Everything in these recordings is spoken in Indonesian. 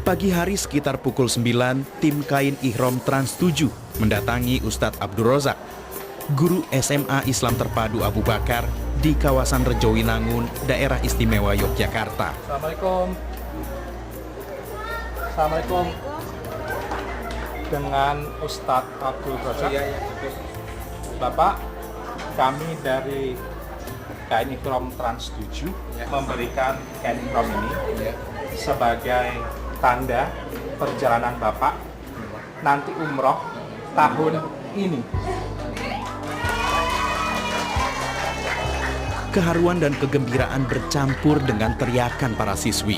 Pagi hari sekitar pukul 9, tim Kain Ihram Trans 7 mendatangi Ustadz Abdul Rozak, guru SMA Islam Terpadu Abu Bakar di kawasan Rejowinangun, Daerah Istimewa Yogyakarta. Assalamualaikum. Assalamualaikum. Dengan Ustadz Abdul Rozak. Bapak, kami dari Kain Ihram Trans 7 memberikan Kain Ihram ini sebagai tanda perjalanan Bapak nanti umroh tahun ini. Keharuan dan kegembiraan bercampur dengan teriakan para siswi.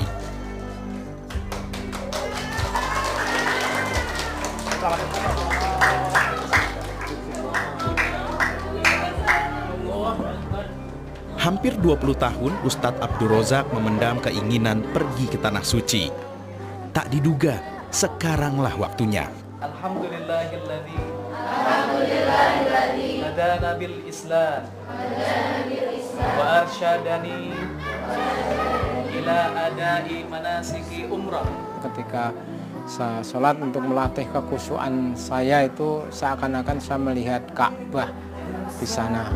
Hampir 20 tahun Ustadz Abdul Rozak memendam keinginan pergi ke Tanah Suci. Tak diduga, sekaranglah waktunya. Alhamdulillahilladzi hadana bil Islam wa arsyadani ila adai manasiki umrah. Ketika saya sholat untuk melatih kekhusyuan saya itu seakan-akan saya melihat Ka'bah di sana.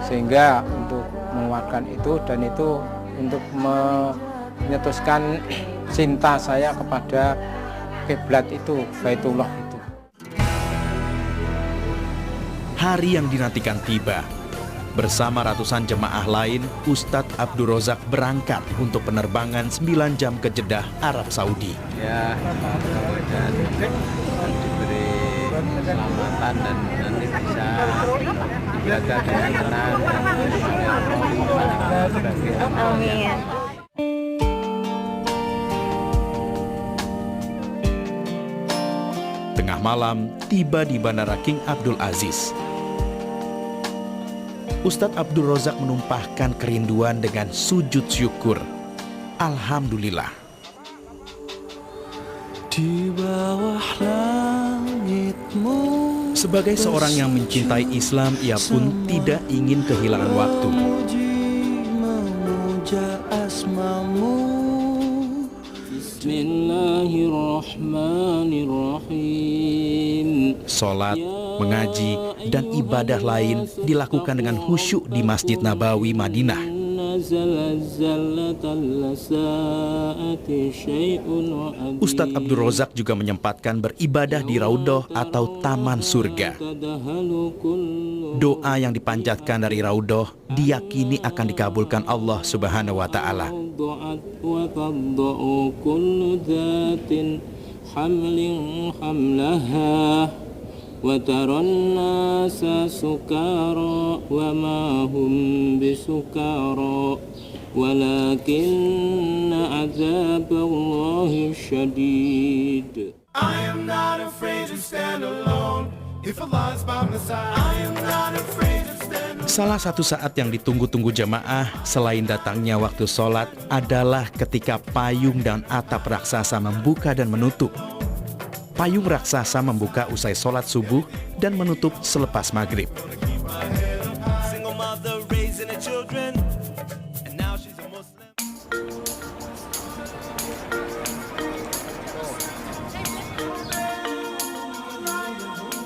Sehingga untuk menguatkan itu dan itu untuk menyetuskan cinta saya kepada kiblat itu, Baitullah itu. Hari yang dinantikan tiba. Bersama ratusan jemaah lain, Ustadz Abdul Rozak berangkat untuk penerbangan 9 jam ke Jeddah, Arab Saudi. Ya, dan diberi keselamatan dan nanti bisa dijaga dengan tenang dan Amin. Tengah malam, tiba di Bandara King Abdul Aziz. Ustadz Abdul Rozak menumpahkan kerinduan dengan sujud syukur. Alhamdulillah. Di bawah langitmu. Sebagai seorang yang mencintai Islam, ia pun tidak ingin kehilangan waktu. Memuja asmamu. Bismillahirrahmanirrahim. Sholat, mengaji, dan ibadah lain dilakukan dengan khusyuk di Masjid Nabawi, Madinah. Ustadz Abdul Rozak juga menyempatkan beribadah di Raudhah atau Taman Surga. Doa yang dipanjatkan dari Raudhah diyakini akan dikabulkan Allah Subhanahu wa Ta'ala. وَتَرَى النَّاسَ سُكَارَى وَمَا هُمْ بِسُكَارَى وَلَكِنَّ عَذَابَ اللَّهِ شَدِيدٌ. I am not afraid to stand alone. If Allah is by my side, I am not afraid to stand alone. Salah satu saat yang ditunggu-tunggu jemaah selain datangnya waktu sholat adalah ketika payung dan atap raksasa membuka dan menutup. Payung raksasa membuka usai sholat subuh dan menutup selepas maghrib.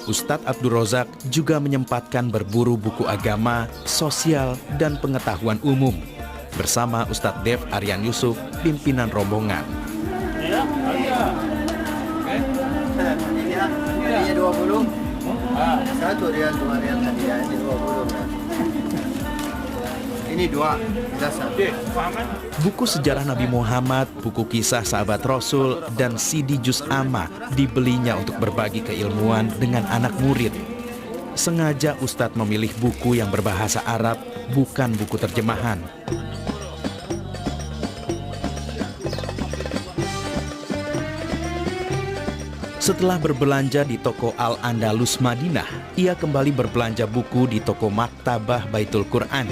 Ustadz Abdul Rozak juga menyempatkan berburu buku agama, sosial, dan pengetahuan umum bersama Ustadz Dev Aryan Yusuf, pimpinan rombongan. Ini 20. Satu rial, 2 rial tadi ya, ini 20. Ini 2, kita satu. Buku sejarah Nabi Muhammad, buku kisah sahabat Rasul, dan CD Juz Amma dibelinya untuk berbagi keilmuan dengan anak murid. Sengaja Ustadz memilih buku yang berbahasa Arab, bukan buku terjemahan. Setelah berbelanja di toko Al-Andalus Madinah, ia kembali berbelanja buku di toko Maktabah Baitul Quran.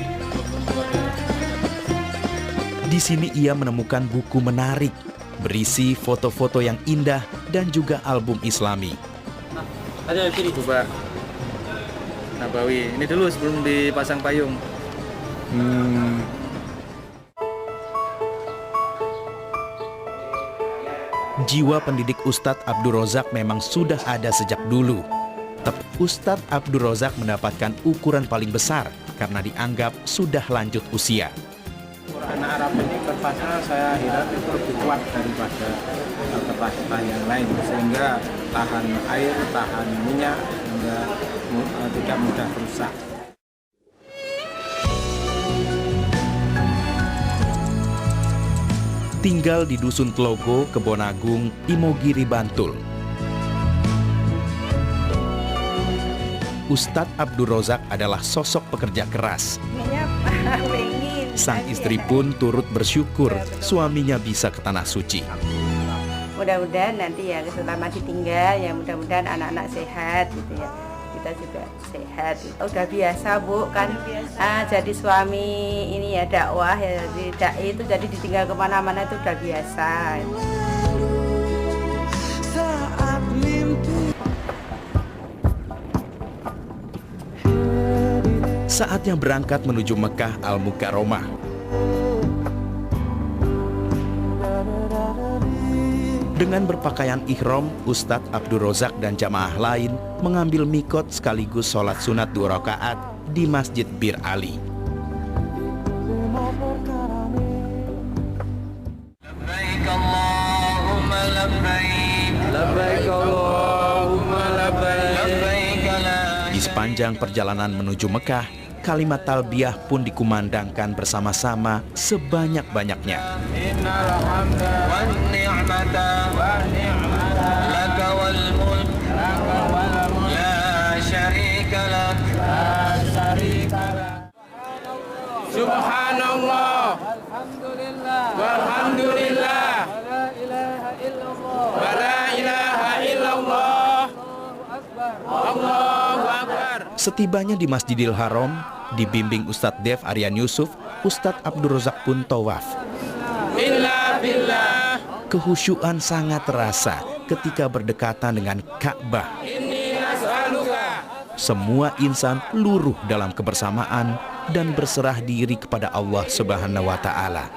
Di sini ia menemukan buku menarik, berisi foto-foto yang indah dan juga album Islami. Ada pilih coba Nabawi. Ini dulu sebelum dipasang payung. Jiwa pendidik Ustadz Abdul Razak memang sudah ada sejak dulu. Tapi Ustadz Abdul Razak mendapatkan ukuran paling besar karena dianggap sudah lanjut usia. Quran Arab ini kertasnya saya lihat itu lebih kuat daripada kertas yang lain, sehingga tahan air, tahan minyak, sehingga tidak mudah rusak. Tinggal di Dusun Tlogo, Kebonagung, Imogiri, Bantul. Ustadz Abdul Razak adalah sosok pekerja keras. Sang istri pun turut bersyukur suaminya bisa ke Tanah Suci. Mudah-mudahan nanti ya selama ditinggal ya mudah-mudahan anak-anak sehat gitu ya. Kita juga sehat. Udah biasa Bu kan jadi suami ini ya dakwah ya, dai itu jadi ditinggal kemana-mana itu udah biasa. Saatnya berangkat menuju Mekah Al-Mukarramah. Dengan berpakaian ihram, Ustadz Abdul Razak dan jamaah lain mengambil mikot sekaligus sholat sunat 2 rakaat di Masjid Bir Ali. Labbaik Allahumma labbaik, labbaik Allahumma labbaik, labbaik la. Di sepanjang perjalanan menuju Mekah, kalimat talbiyah pun dikumandangkan bersama-sama sebanyak-banyaknya. Innal hamda wan ni'mata laka wal mulk la syarika lak, la syarika lak. Subhanallah walhamdulillah wa la ilaha illallah Allahu akbar. Setibanya di Masjidil Haram, dibimbing Ustadz Dev Aryan Yusuf, Ustadz Abdul Razak pun tawaf. Kehusyuan sangat terasa ketika berdekatan dengan Ka'bah. Semua insan luruh dalam kebersamaan dan berserah diri kepada Allah Subhanahu wa Ta'ala.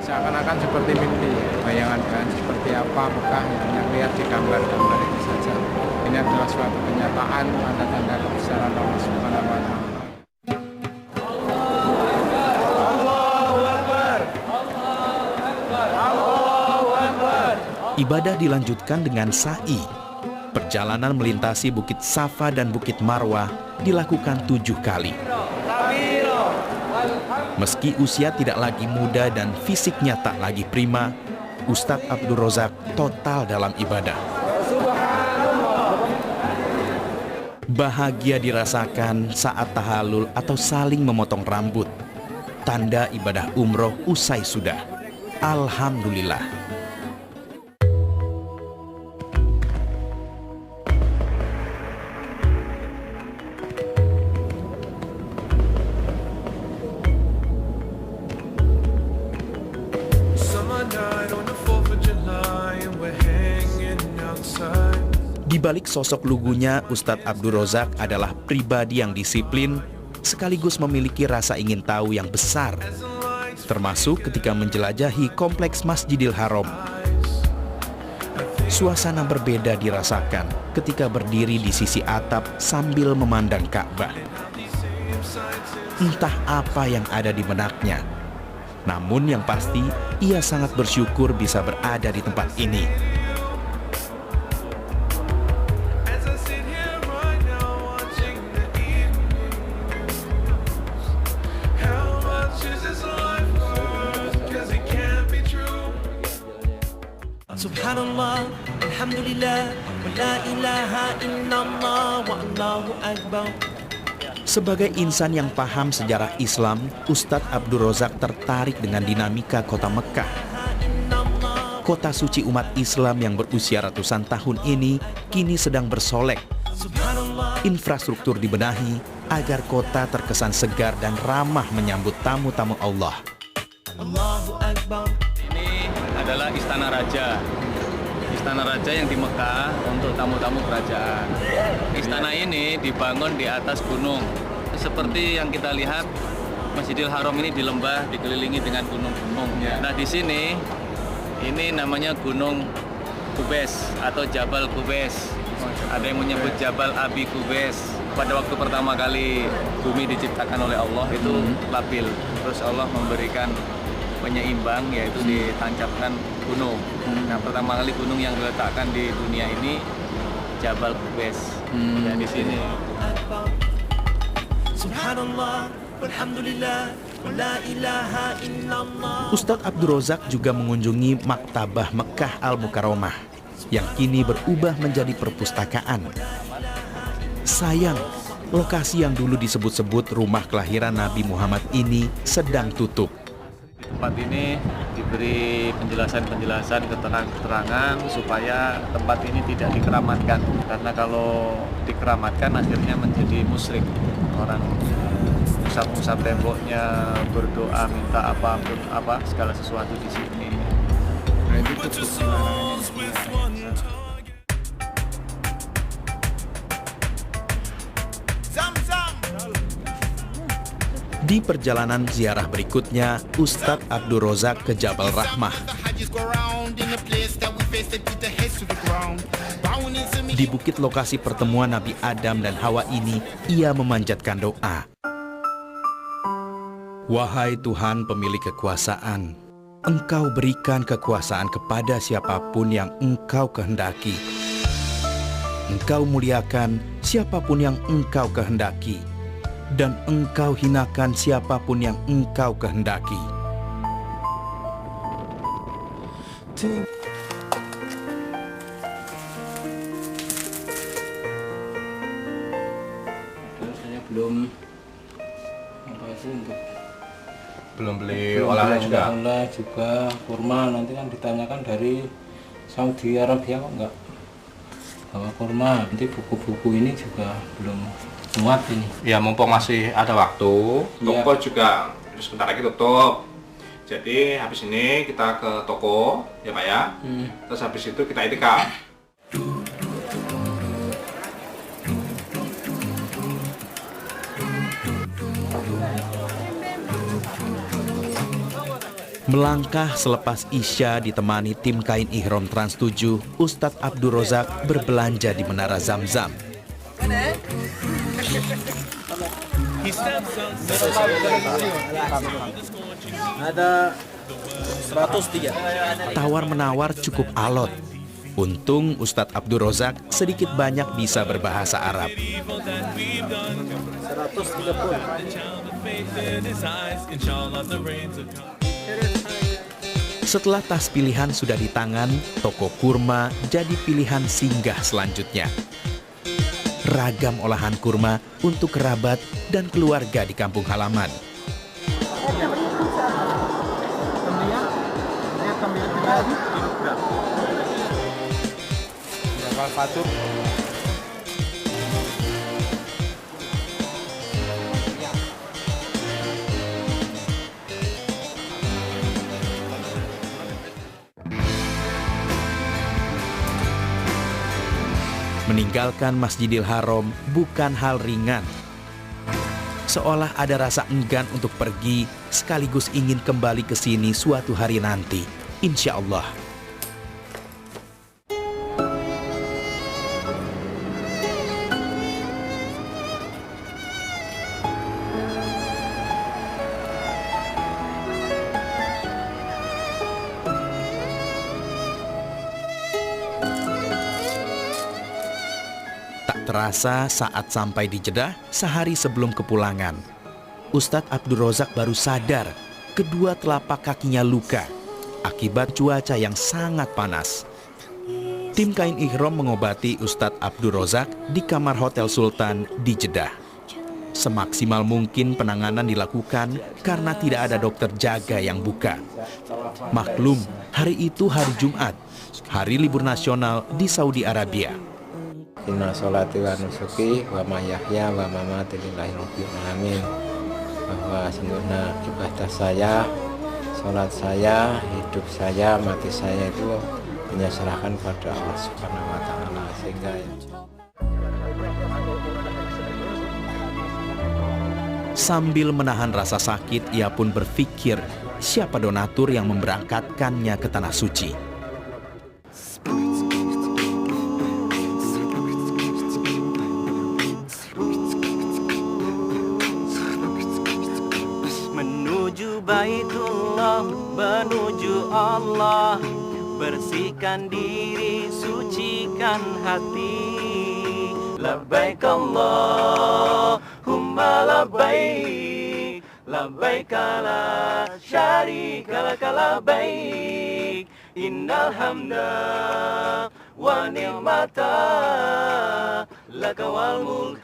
Seakan-akan seperti mimpi, bayangan seperti apa Mekah yang lihat di gambar-gambar ini saja. Ini adalah suatu kenyataan, tanda-tanda kebesaran Allah Subhanahu wa Ta'ala. Ibadah dilanjutkan dengan sa'i. Perjalanan melintasi Bukit Safa dan Bukit Marwah dilakukan 7 kali. Meski usia tidak lagi muda dan fisiknya tak lagi prima, Ustadz Abdul Razak total dalam ibadah. Bahagia dirasakan saat tahallul atau saling memotong rambut. Tanda ibadah umroh usai sudah. Alhamdulillah. Di balik sosok lugunya, Ustadz Abdul Razak adalah pribadi yang disiplin sekaligus memiliki rasa ingin tahu yang besar, termasuk ketika menjelajahi kompleks Masjidil Haram. Suasana berbeda dirasakan ketika berdiri di sisi atap sambil memandang Ka'bah. Entah apa yang ada di benaknya, namun yang pasti ia sangat bersyukur bisa berada di tempat ini. Subhanallah, alhamdulillah, wa la ilaha illallah, wa Allahu akbar. Sebagai insan yang paham sejarah Islam, Ustadz Abdul Razak tertarik dengan dinamika kota Mekah. Kota suci umat Islam yang berusia ratusan tahun ini kini sedang bersolek. Infrastruktur dibenahi agar kota terkesan segar dan ramah menyambut tamu-tamu Allah. Allahu akbar. Ini adalah Istana Raja. Istana Raja yang di Mekah untuk tamu-tamu kerajaan. Istana ini dibangun di atas gunung. Seperti yang kita lihat Masjidil Haram ini di lembah, dikelilingi dengan gunung-gunung. Nah di sini ini namanya Gunung Kubes atau Jabal Kubes. Ada yang menyebut Jabal Abi Kubes. Pada waktu pertama kali bumi diciptakan oleh Allah itu labil. Terus Allah memberikan penyeimbang, yaitu ditancapkan gunung. Nah pertama kali gunung yang diletakkan di dunia ini Jabal Kubes. Ya di sini. Subhanallah, walhamdulillah, wa la ilaha illallah. Ustadz Abdul Rozak juga mengunjungi Maktabah Mekah Al-Mukarramah yang kini berubah menjadi perpustakaan. Sayang, lokasi yang dulu disebut-sebut rumah kelahiran Nabi Muhammad ini sedang tutup. Tempat ini diberi penjelasan-penjelasan, keterangan supaya tempat ini tidak dikeramatkan. Karena kalau dikeramatkan akhirnya menjadi musyrik. Orang pusat-pusat temboknya berdoa minta apapun, segala sesuatu di sini. Nah itu Di perjalanan ziarah berikutnya, Ustadz Abdul Rozak ke Jabal Rahmah. Di bukit lokasi pertemuan Nabi Adam dan Hawa ini, ia memanjatkan doa. Wahai Tuhan pemilik kekuasaan, Engkau berikan kekuasaan kepada siapapun yang Engkau kehendaki. Engkau muliakan siapapun yang Engkau kehendaki. Dan Engkau hinakan siapapun yang Engkau kehendaki. Saya belum beli olahan juga. Oleh juga kurma, nanti kan ditanyakan dari Saudi Arabia kok enggak bawa kurma. Nanti buku-buku ini juga belum muat ini. Ya mumpung masih ada waktu, toko juga sebentar lagi tutup. Jadi habis ini kita ke toko, ya Pak ya. Terus habis itu kita itikaf. Melangkah selepas Isya ditemani tim kain ihram Trans 7, Ustadz Abdul Rozak berbelanja di Menara Zamzam. Ada 103. Tawar-menawar cukup alot. Untung Ustadz Abdul Rozak sedikit banyak bisa berbahasa Arab. 130. Setelah tas pilihan sudah di tangan, toko kurma jadi pilihan singgah selanjutnya. Ragam olahan kurma untuk kerabat dan keluarga di kampung halaman. Meninggalkan Masjidil Haram bukan hal ringan. Seolah ada rasa enggan untuk pergi, sekaligus ingin kembali ke sini suatu hari nanti, insya Allah. Terasa saat sampai di Jeddah sehari sebelum kepulangan, Ustadz Abdul Rozak baru sadar kedua telapak kakinya luka akibat cuaca yang sangat panas. Tim kain ihram mengobati Ustadz Abdul Rozak di kamar Hotel Sultan di Jeddah. Semaksimal mungkin penanganan dilakukan karena tidak ada dokter jaga yang buka. Maklum, hari itu hari Jumat, hari libur nasional di Saudi Arabia. Inna sholati wa nusuki wa mahyaya wa mamati lillahi rabbil alamin. Bahwa sesungguhnya ibadah saya, sholat saya, hidup saya, mati saya itu menyerahkan pada Allah Subhanahu wa taala, sehingga Sambil menahan rasa sakit, ia pun berpikir siapa donatur yang memberangkatkannya ke Tanah Suci. Menuju Baitullah, menuju Allah, bersihkan diri, sucikan hati. Labbaik Allahumma labbaik, labbaik la syarika lak labbaik, innal hamda wa ni'mata lak wal mulk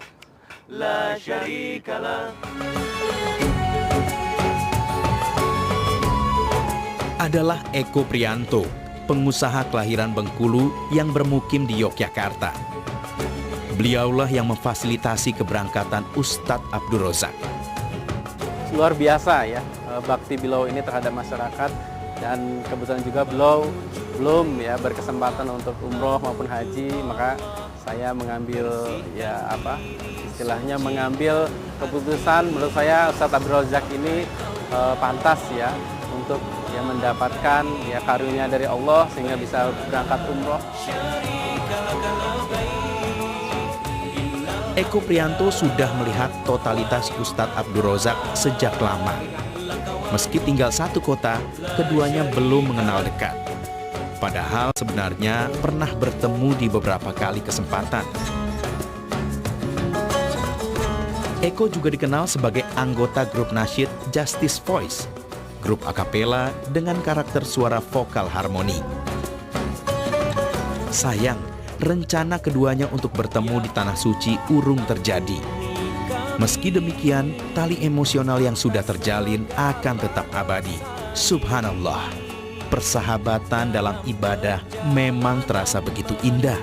la syarika lak. Adalah Eko Priyanto, pengusaha kelahiran Bengkulu yang bermukim di Yogyakarta. Beliaulah yang memfasilitasi keberangkatan Ustadz Abdul Razak. Luar biasa ya bakti beliau ini terhadap masyarakat, dan kebetulan juga beliau belum ya berkesempatan untuk umroh maupun haji, maka saya mengambil istilahnya mengambil keputusan. Menurut saya Ustadz Abdul Razak ini pantas ya untuk mendapatkan karunia dari Allah sehingga bisa berangkat umroh. Eko Priyanto sudah melihat totalitas Ustadz Abdul Razak sejak lama. Meski tinggal satu kota, keduanya belum mengenal dekat. Padahal sebenarnya pernah bertemu di beberapa kali kesempatan. Eko juga dikenal sebagai anggota grup nasyid Justice Voice, grup akapela dengan karakter suara vokal harmoni. Sayang, rencana keduanya untuk bertemu di Tanah Suci urung terjadi. Meski demikian, tali emosional yang sudah terjalin akan tetap abadi. Subhanallah, persahabatan dalam ibadah memang terasa begitu indah.